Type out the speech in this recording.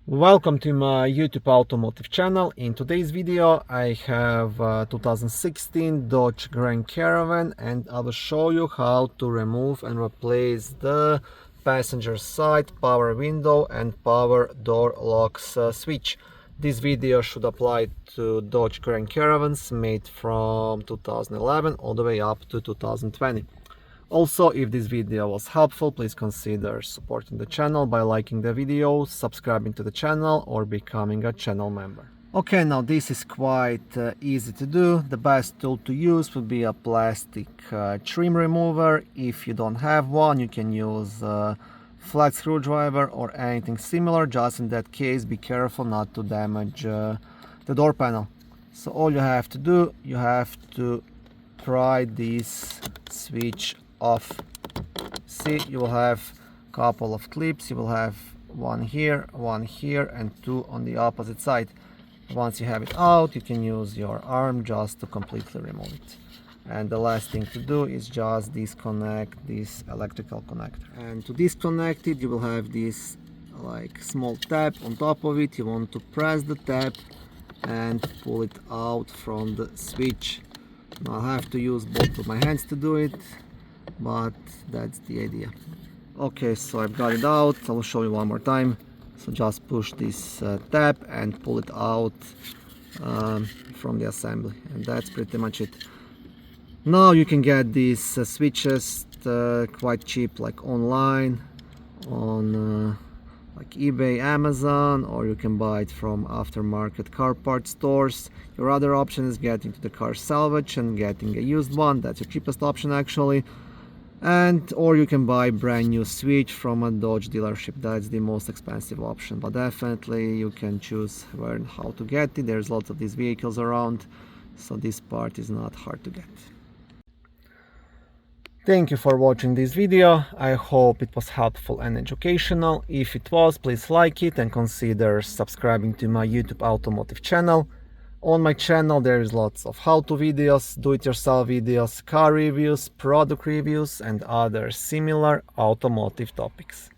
Welcome to my YouTube automotive channel. In today's video I have 2016 Dodge Grand Caravan, and I will show you how to remove and replace the passenger side power window and power door locks switch. This video should apply to Dodge Grand Caravans made from 2011 all the way up to 2020. Also, if this video was helpful, please consider supporting the channel by liking the video, subscribing to the channel, or becoming a channel member. Okay, now this is quite easy to do. The best tool to use would be a plastic trim remover. If you don't have one, you can use a flat screwdriver or anything similar. Just in that case, be careful not to damage the door panel. So all you have to do, you have to pry this switch off. See, you will have a couple of clips. You will have one here, and two on the opposite side. Once you have it out, you can use your arm just to completely remove it. And the last thing to do is just disconnect this electrical connector. And to disconnect it, you will have this like small tab on top of it. You want to press the tab and pull it out from the switch. Now I have to use both of my hands to do it, but that's the idea. Okay, so I've got it out. I'll show you one more time. So just push this tab and pull it out from the assembly, and that's pretty much it. Now you can get these switches quite cheap, like online on like eBay, Amazon, or you can buy it from aftermarket car part stores. Your other option is getting to the car salvage and getting a used one. That's your cheapest option actually. Or you can buy brand new switch from a Dodge dealership. That's the most expensive option, but definitely you can choose where and how to get it. There's lots of these vehicles around, so this part is not hard to get. Thank you for watching this video. I hope it was helpful and educational. If it was, please like it and consider subscribing to my YouTube automotive channel. On my channel there is lots of how-to videos, do-it-yourself videos, car reviews, product reviews, and other similar automotive topics.